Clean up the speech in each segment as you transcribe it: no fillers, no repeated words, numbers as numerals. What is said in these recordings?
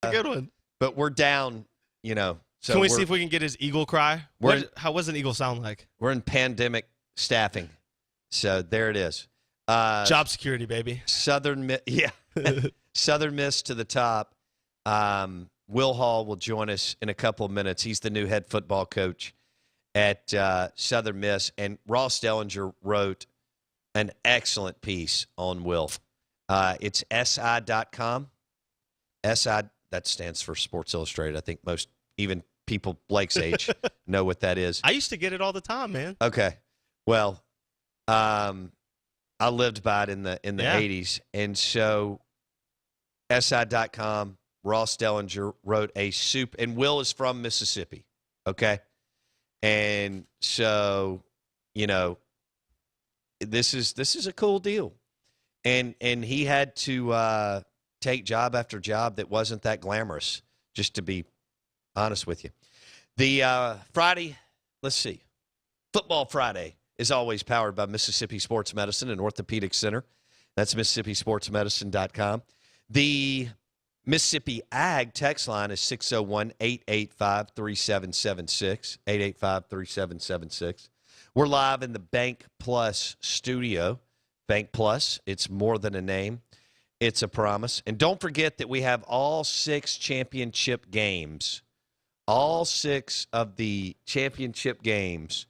a good one. But we're down, So Can we see if we can get his eagle cry? How does an eagle sound like? We're in pandemic staffing. So there it is. Job security, baby. Southern Miss to the top. Will Hall will join us in a couple of minutes. He's the new head football coach at Southern Miss. And Ross Dellinger wrote an excellent piece on Will. It's si.com. SI, that stands for Sports Illustrated. I think most, even people Blake's age, know what that is. I used to get it all the time, man. Okay. Well, I lived by it in the 80s. And so si.com, Ross Dellinger wrote and Will is from Mississippi. Okay. And so, this is a cool deal. And he had to take job after job that wasn't that glamorous, just to be honest with you. The Friday, let's see, Football Friday is always powered by Mississippi Sports Medicine and Orthopedic Center. That's MississippiSportsMedicine.com. The Mississippi Ag text line is 601-885-3776, 885-3776. We're live in the Bank Plus studio. Bank Plus, it's more than a name. It's a promise. And don't forget that we have all 6 championship games. All 6 of the championship games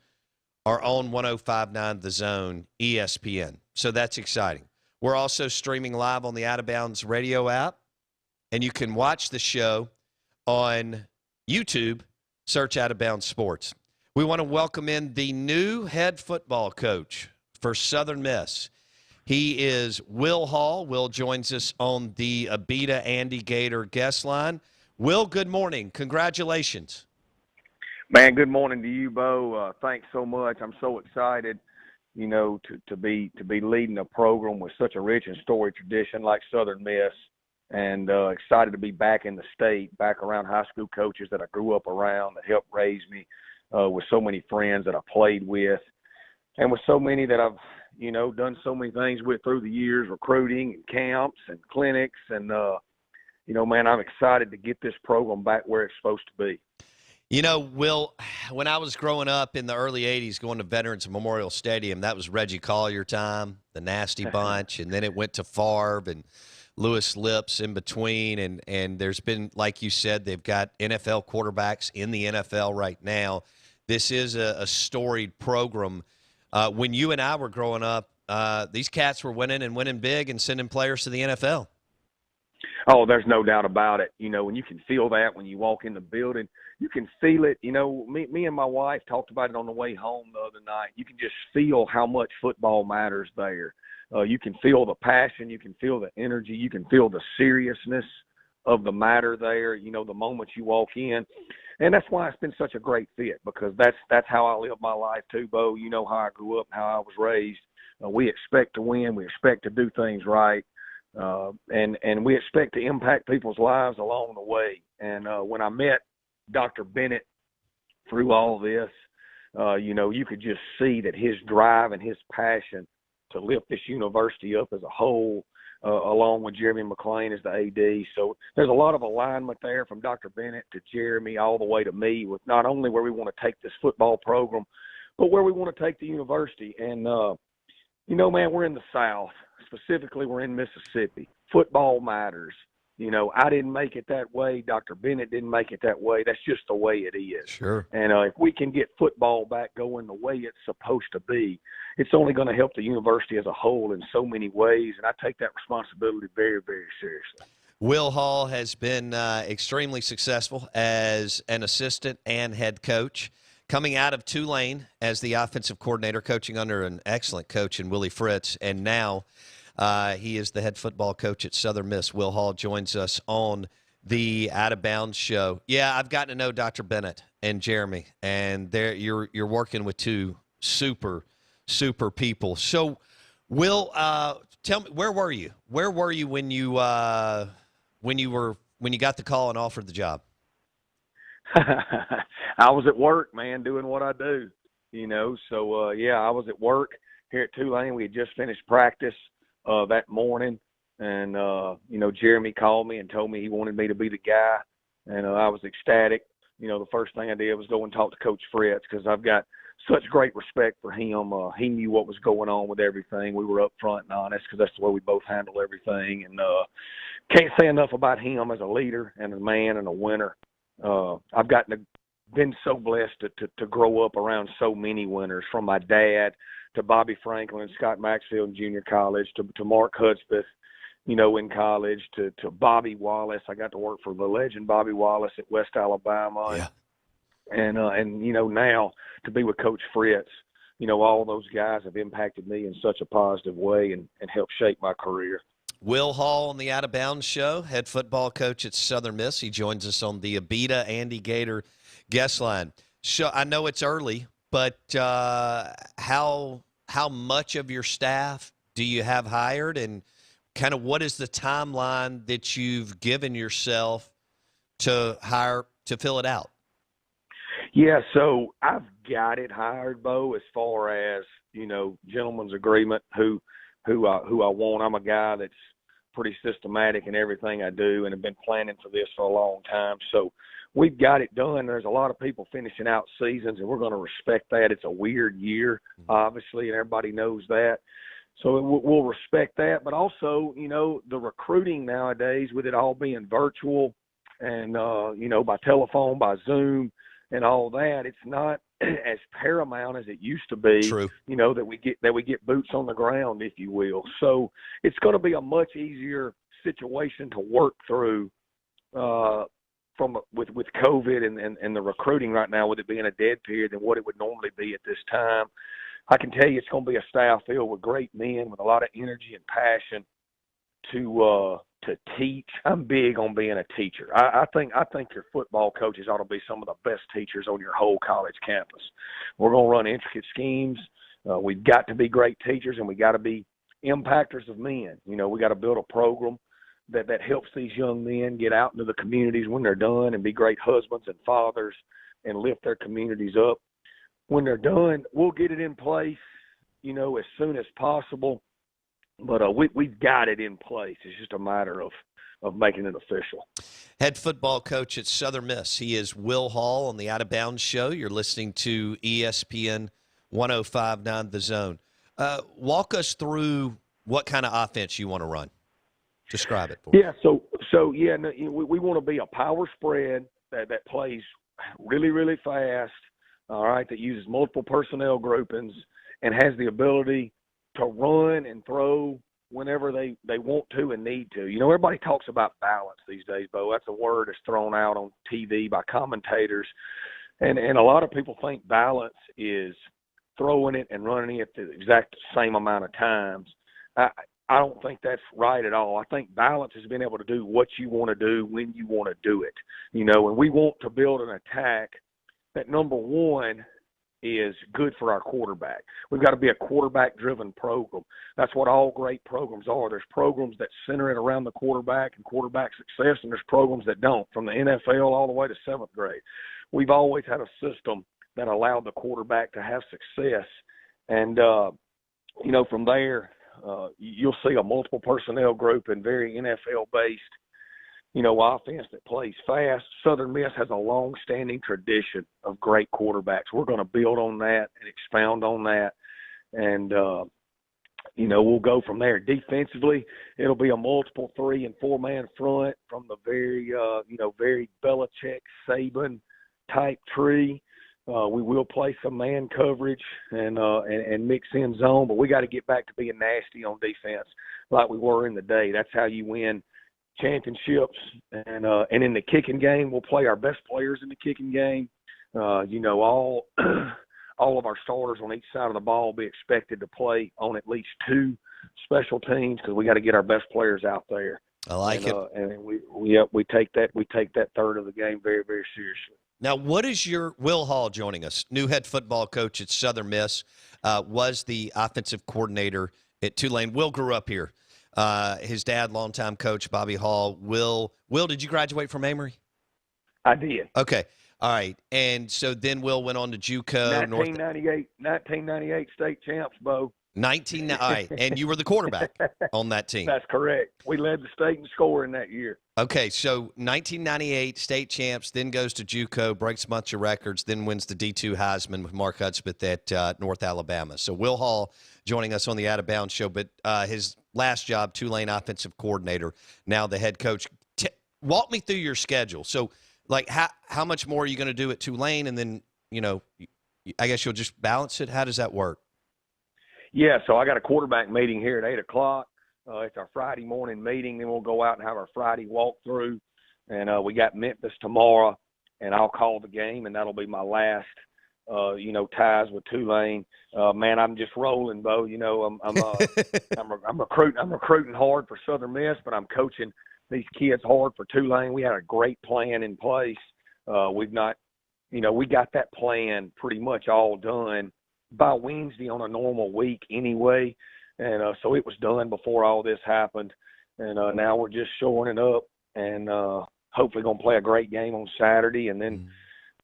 are on 105.9 The Zone, ESPN. So that's exciting. We're also streaming live on the Out of Bounds radio app. And you can watch the show on YouTube. Search Out of Bounds Sports. We want to welcome in the new head football coach for Southern Miss. He is Will Hall. Will joins us on the Abita Andy Gator guest line. Will, good morning. Congratulations. Man, good morning to you, Bo. Thanks so much. I'm so excited, to be leading a program with such a rich and storied tradition like Southern Miss, and excited to be back in the state, back around high school coaches that I grew up around, that helped raise me, with so many friends that I played with, and with so many that I've done so many things with through the years, recruiting and camps and clinics. And, man, I'm excited to get this program back where it's supposed to be. Will, when I was growing up in the early 80s going to Veterans Memorial Stadium, that was Reggie Collier time, the Nasty Bunch, and then it went to Favre and Lewis Lips in between. And there's been, like you said, they've got NFL quarterbacks in the NFL right now. This is a storied program. When you and I were growing up, these cats were winning big and sending players to the NFL. Oh, there's no doubt about it. When you can feel that when you walk in the building, you can feel it. Me and my wife talked about it on the way home the other night. You can just feel how much football matters there. You can feel the passion. You can feel the energy. You can feel the seriousness of the matter there, the moment you walk in. And that's why it's been such a great fit, because that's how I live my life too, Bo. You know how I grew up and how I was raised. We expect to win. We expect to do things right. And we expect to impact people's lives along the way. And when I met Dr. Bennett through all this, you could just see that his drive and his passion to lift this university up as a whole, along with Jeremy McClain as the AD. So there's a lot of alignment there from Dr. Bennett to Jeremy all the way to me, with not only where we want to take this football program, but where we want to take the university. And, man, we're in the South. Specifically, we're in Mississippi. Football matters. I didn't make it that way. Dr. Bennett didn't make it that way. That's just the way it is. Sure. And if we can get football back going the way it's supposed to be, it's only going to help the university as a whole in so many ways. And I take that responsibility very, very seriously. Will Hall has been extremely successful as an assistant and head coach, coming out of Tulane as the offensive coordinator, coaching under an excellent coach in Willie Fritz, and now he is the head football coach at Southern Miss. Will Hall joins us on the Out of Bounds show. Yeah, I've gotten to know Dr. Bennett and Jeremy, and you're working with 2 super people. So, Will, tell me, where were you? Where were you when you got the call and offered the job? I was at work, man, doing what I do. So I was at work here at Tulane. We had just finished practice that morning. And Jeremy called me and told me he wanted me to be the guy, and I was ecstatic. The first thing I did was go and talk to Coach Fritz because I've got such great respect for him. He knew what was going on with everything. We were upfront and honest because that's the way we both handle everything. And can't say enough about him as a leader and a man and a winner. I've been so blessed to grow up around so many winners, from my dad to Bobby Franklin, Scott Maxfield in junior college, to Mark Hudspeth, in college, to Bobby Wallace. I got to work for the legend Bobby Wallace at West Alabama. Yeah. And now to be with Coach Fritz, all those guys have impacted me in such a positive way and helped shape my career. Will Hall on the Out of Bounds Show, head football coach at Southern Miss. He joins us on the Abita Andy Gator guest line. So I know it's early, but how much of your staff do you have hired, and kind of what is the timeline that you've given yourself to hire to fill it out? Yeah, so I've got it hired, Bo, as far as, gentleman's agreement, who I want. I'm a guy that's pretty systematic in everything I do and have been planning for this for a long time. So we've got it done. There's a lot of people finishing out seasons, and we're going to respect that. It's a weird year, obviously, and everybody knows that. So we'll respect that. But also, the recruiting nowadays, with it all being virtual and, by telephone, by Zoom and all that, it's not as paramount as it used to be. True. That we get boots on the ground, if you will. So it's going to be a much easier situation to work through with COVID and the recruiting right now, with it being a dead period, than what it would normally be at this time. I can tell you it's going to be a staff filled with great men with a lot of energy and passion to teach. I'm big on being a teacher. I think your football coaches ought to be some of the best teachers on your whole college campus. We're going to run intricate schemes. We've got to be great teachers, and we got to be impactors of men. We got to build a program that helps these young men get out into the communities when they're done and be great husbands and fathers and lift their communities up. When they're done, we'll get it in place, as soon as possible. But we've got it in place. It's just a matter of making it official. Head football coach at Southern Miss. He is Will Hall on the Out of Bounds Show. You're listening to ESPN 105.9 The Zone. Walk us through what kind of offense you want to run. Describe it for me. Yeah, we want to be a power spread that plays really, really fast, all right, that uses multiple personnel groupings and has the ability to run and throw whenever they want to and need to. Everybody talks about balance these days, Bo. That's a word that's thrown out on TV by commentators. And a lot of people think balance is throwing it and running it the exact same amount of times. I don't think that's right at all. I think balance is being able to do what you want to do when you want to do it. And we want to build an attack that, number one, is good for our quarterback. We've got to be a quarterback-driven program. That's what all great programs are. There's programs that center it around the quarterback and quarterback success, and there's programs that don't, from the NFL all the way to 7th grade. We've always had a system that allowed the quarterback to have success. And, from there, you'll see a multiple personnel group and very NFL-based, offense that plays fast. Southern Miss has a long-standing tradition of great quarterbacks. We're going to build on that and expound on that. And, we'll go from there. Defensively, it'll be a multiple 3- and 4-man front from the very, very Belichick, Saban type tree. We will play some man coverage and mix in zone, but we got to get back to being nasty on defense like we were in the day. That's how you win championships. And in the kicking game, we'll play our best players in the kicking game. All of our starters on each side of the ball will be expected to play on at least 2 special teams because we got to get our best players out there. I like it. And we take that third of the game very, very seriously. Now, what is your Will Hall joining us, new head football coach at Southern Miss, was the offensive coordinator at Tulane. Will grew up here. His dad, longtime coach Bobby Hall. Will, did you graduate from Amory? I did. Okay, all right. And so then Will went on to JUCO. 1998 state champs, Bo. All right, and you were the quarterback on that team. That's correct. We led the state in scoring that year. Okay, so 1998 state champs, then goes to JUCO, breaks a bunch of records, then wins the D2 Heisman with Mark Hudspeth at North Alabama. So Will Hall joining us on the Out of Bounds show, but his last job, Tulane offensive coordinator, now the head coach. Walk me through your schedule. So, like, how much more are you going to do at Tulane, and then, I guess you'll just balance it? How does that work? Yeah, so I got a quarterback meeting here at 8 o'clock. It's our Friday morning meeting. Then we'll go out and have our Friday walkthrough. And we got Memphis tomorrow, and I'll call the game, and that'll be my last, ties with Tulane. Man, I'm just rolling, Bo. I'm recruiting hard for Southern Miss, but I'm coaching these kids hard for Tulane. We had a great plan in place. We got that plan pretty much all done by Wednesday on a normal week anyway. And so it was done before all this happened. And now we're just shoring it up and hopefully going to play a great game on Saturday. And then,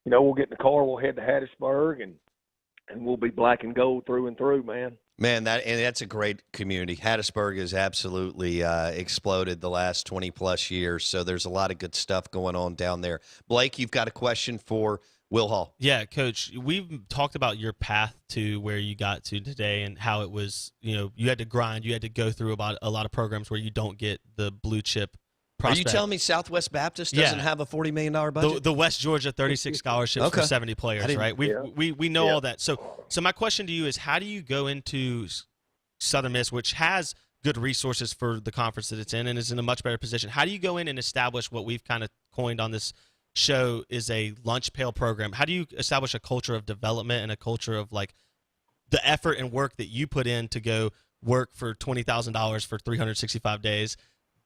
we'll get in the car, we'll head to Hattiesburg, and we'll be black and gold through and through, man. Man, that's a great community. Hattiesburg has absolutely exploded the last 20-plus years, so there's a lot of good stuff going on down there. Blake, you've got a question for Will Hall. Yeah, Coach, we've talked about your path to where you got to today and how it was, you had to grind. You had to go through about a lot of programs where you don't get the blue chip prospect. Are you telling me Southwest Baptist doesn't have a $40 million budget? The West Georgia 36 scholarships for 70 players, right? We know all that. So my question to you is, how do you go into Southern Miss, which has good resources for the conference that it's in and is in a much better position? How do you go in and establish what we've kind of coined on this show is a lunch pail program? How do you establish a culture of development and a culture of like the effort and work that you put in to go work for $20,000 for 365 days?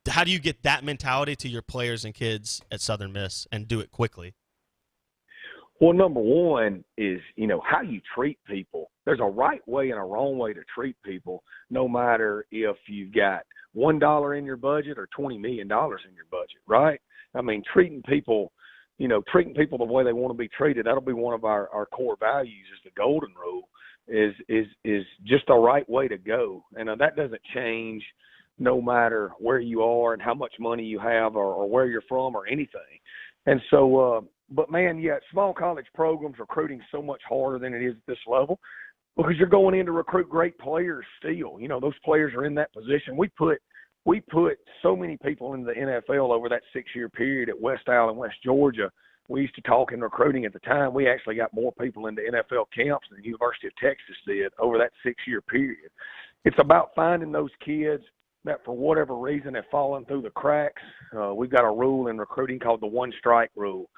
How do you get that mentality to your players and kids at Southern Miss and do it quickly? Well, number one is, how you treat people. There's a right way and a wrong way to treat people, no matter if you've got $1 in your budget or $20 million in your budget, right? I mean, treating people the way they want to be treated, that'll be one of our core values is the golden rule, is just the right way to go. And that doesn't change no matter where you are and how much money you have or where you're from or anything. And so, but man, small college programs recruiting so much harder than it is at this level because you're going in to recruit great players still. Those players are in that position. We put so many people in the NFL over that 6-year period at West Allen, West Georgia. We used to talk in recruiting at the time. We actually got more people into NFL camps than the University of Texas did over that 6-year period. It's about finding those kids that for whatever reason have fallen through the cracks. We've got a rule in recruiting called the one strike rule.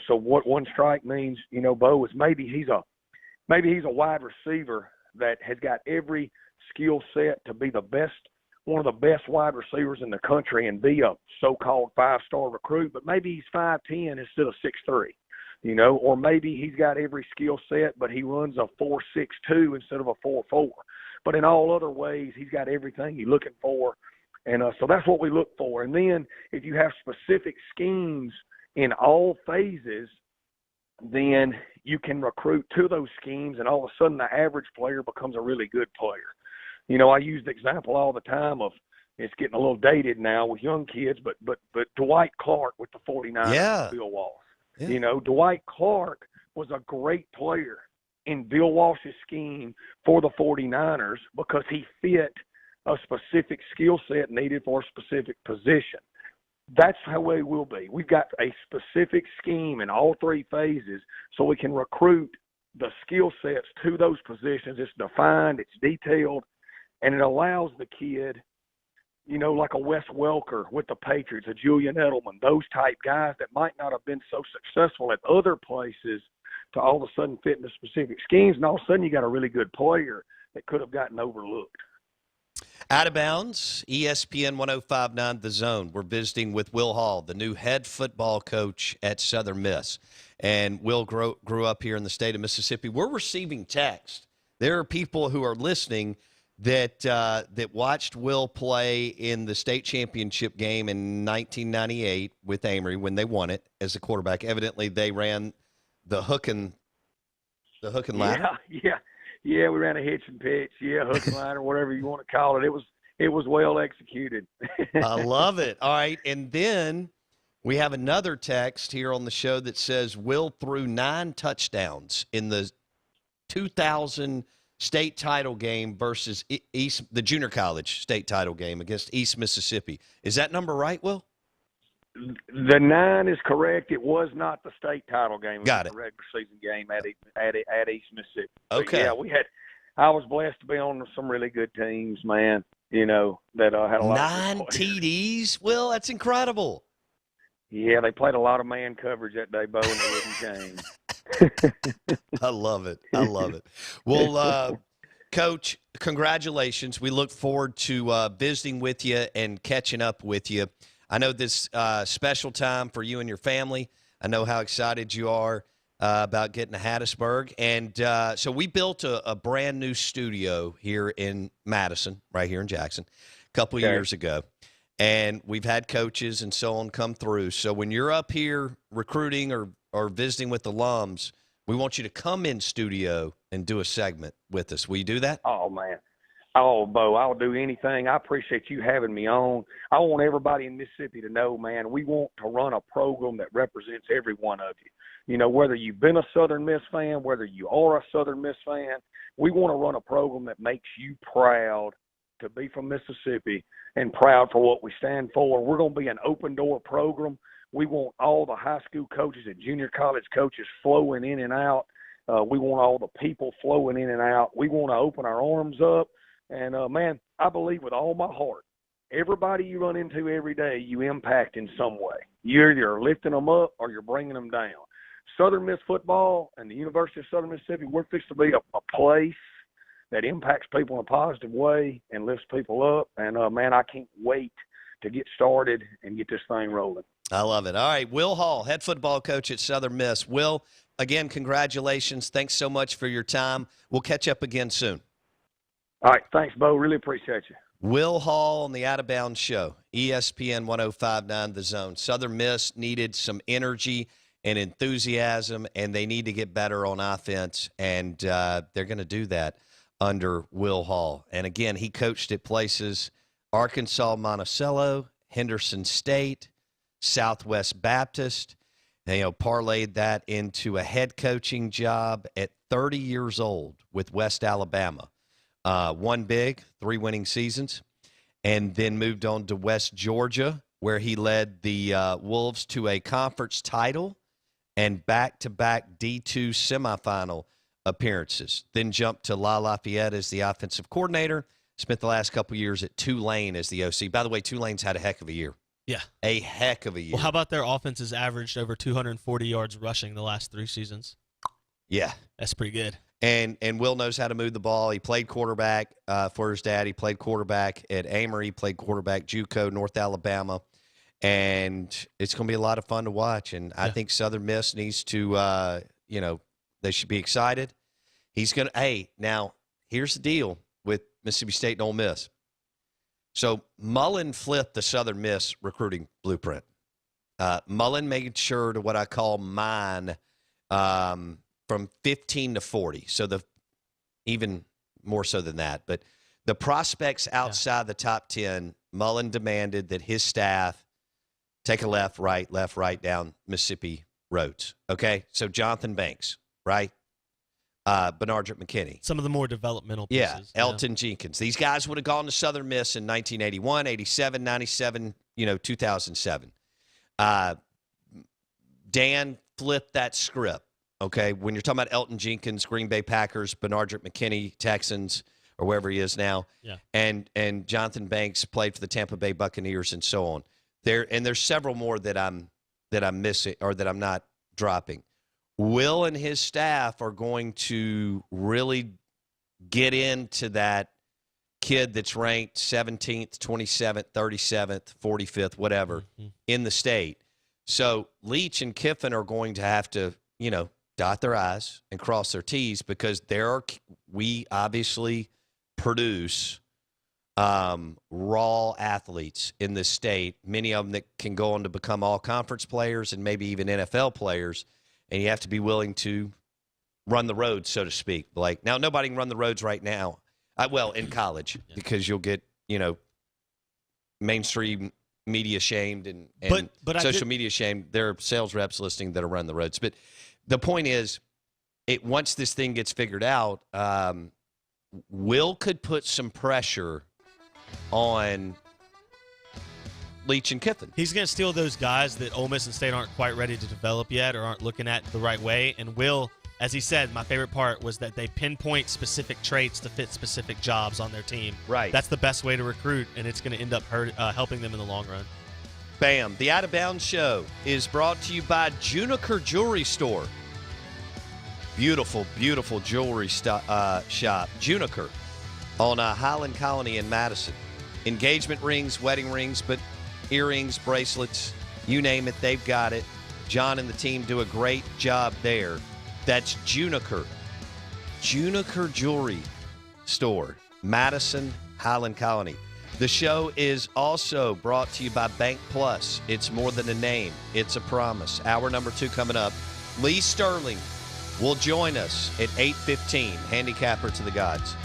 So what one strike means, Bo, is maybe he's a wide receiver that has got every skill set to be one of the best wide receivers in the country and be a so-called 5-star recruit, but maybe he's 5'10" instead of 6'3", or maybe he's got every skill set, but he runs a 4.62 instead of a 4.4. But in all other ways, he's got everything you're looking for. And so that's what we look for. And then if you have specific schemes in all phases, then you can recruit to those schemes, and all of a sudden the average player becomes a really good player. I use the example all the time of, it's getting a little dated now with young kids, but Dwight Clark with the 49ers, Bill Walsh. Yeah. Dwight Clark was a great player in Bill Walsh's scheme for the 49ers because he fit a specific skill set needed for a specific position. That's how we will be. We've got a specific scheme in all 3 phases so we can recruit the skill sets to those positions. It's defined, it's detailed, and it allows the kid, like a Wes Welker with the Patriots, a Julian Edelman, those type guys that might not have been so successful at other places to all of a sudden fit into specific schemes, and all of a sudden you got a really good player that could have gotten overlooked. Out of Bounds, ESPN 105.9 The Zone. We're visiting with Will Hall, the new head football coach at Southern Miss. And Will grew up here in the state of Mississippi. We're receiving text. There are people who are listening that watched Will play in the state championship game in 1998 with Amory when they won it as a quarterback. Evidently, they ran the hook and ladder. Yeah, we ran a hitch and pitch. Yeah, hook and line or whatever you want to call it. It was well executed. I love it. All right, and then we have another text here on the show that says Will threw 9 touchdowns in the 2000 state title game versus the junior college state title game against East Mississippi. Is that number right, Will? The 9 is correct. It was not the state title game. Got it was it. the regular season game at East Mississippi. Okay. But yeah, I was blessed to be on some really good teams, man. You know, that had a lot 9 of good players. TDs? Will, that's incredible. Yeah, they played a lot of man coverage that day, Bo, and they wouldn't change. I love it. I love it. Well, Coach, congratulations. We look forward to visiting with you and catching up with you. I know this special time for you and your family. I know how excited you are about getting to Hattiesburg. And so we built a brand new studio here in Madison, right here in Jackson, a couple of years ago. And we've had coaches and so on come through. So when you're up here recruiting or visiting with alums, we want you to come in studio and do a segment with us. Will you do that? Oh, man. Oh, Bo, I'll do anything. I appreciate you having me on. I want everybody in Mississippi to know, man, we want to run a program that represents every one of you. You know, whether you've been a Southern Miss fan, whether you are a Southern Miss fan, we want to run a program that makes you proud to be from Mississippi and proud for what we stand for. We're going to be an open-door program. We want all the high school coaches and junior college coaches flowing in and out. We want all the people flowing in and out. We want to open our arms up. And, man, I believe with all my heart, everybody you run into every day, you impact in some way. You're either lifting them up or you're bringing them down. Southern Miss football and the University of Southern Mississippi, we're fixed to be a place that impacts people in a positive way and lifts people up. And, man, I can't wait to get started and get this thing rolling. I love it. All right, Will Hall, head football coach at Southern Miss. Will, again, congratulations. Thanks so much for your time. We'll catch up again soon. All right, thanks, Bo. Really appreciate you. Will Hall on the Out of Bounds Show, ESPN 105.9 The Zone. Southern Miss needed some energy and enthusiasm, and they need to get better on offense, and they're going to do that under Will Hall. And, again, he coached at places Arkansas Monticello, Henderson State, Southwest Baptist. And, parlayed that into a head coaching job at 30 years old with West Alabama. Won big, 3 winning seasons, and then moved on to West Georgia, where he led the Wolves to a conference title and back-to-back D2 semifinal appearances. Then jumped to La Lafayette as the offensive coordinator, spent the last couple years at Tulane as the OC. By the way, Tulane's had a heck of a year. Yeah. A heck of a year. Well, how about their offense has averaged over 240 yards rushing the last 3 seasons? Yeah. That's pretty good. And Will knows how to move the ball. He played quarterback for his dad. He played quarterback at Amory. Played quarterback JUCO, North Alabama. And it's going to be a lot of fun to watch. And I think Southern Miss needs to, they should be excited. He's going to – hey, now, here's the deal with Mississippi State and Ole Miss. So Mullen flipped the Southern Miss recruiting blueprint. Mullen made sure to what I call mine from 15 to 40. So even more so than that. But the prospects outside the top 10, Mullen demanded that his staff take a left, right down Mississippi roads. Okay? So Jonathan Banks, right? Bernard McKinney. Some of the more developmental pieces. Yeah, Elton Jenkins. These guys would have gone to Southern Miss in 1981, 87, 97, 2007. Dan flipped that script. Okay, when you're talking about Elton Jenkins, Green Bay Packers, Bernard McKinney, Texans, or wherever he is now, and Jonathan Banks played for the Tampa Bay Buccaneers and so on. There's several more that I'm missing or that I'm not dropping. Will and his staff are going to really get into that kid that's ranked 17th, 27th, 37th, 45th, whatever, in the state. So Leach and Kiffin are going to have to, dot their I's and cross their T's because we obviously produce raw athletes in this state, many of them that can go on to become all-conference players and maybe even NFL players, and you have to be willing to, run the roads, so to speak, Blake. Now, nobody can run the roads right now. Well, in college, because you'll get, mainstream media shamed and but social media shamed. There are sales reps listening that are running the roads. But the point is, once this thing gets figured out, Will could put some pressure on Leach and Kiffin. He's going to steal those guys that Ole Miss and State aren't quite ready to develop yet or aren't looking at the right way. And Will, as he said, my favorite part was that they pinpoint specific traits to fit specific jobs on their team. Right. That's the best way to recruit, and it's going to end up helping them in the long run. Bam. The Out of Bounds Show is brought to you by Juniker Jewelry Store. Beautiful, beautiful jewelry shop. Juniker on Highland Colony in Madison. Engagement rings, wedding rings, but earrings, bracelets, you name it, they've got it. John and the team do a great job there. That's Juniker. Juniker Jewelry Store, Madison, Highland Colony. The show is also brought to you by Bank Plus. It's more than a name. It's a promise. Hour number 2 coming up. Lee Sterling will join us at 8:15, handicapper to the gods.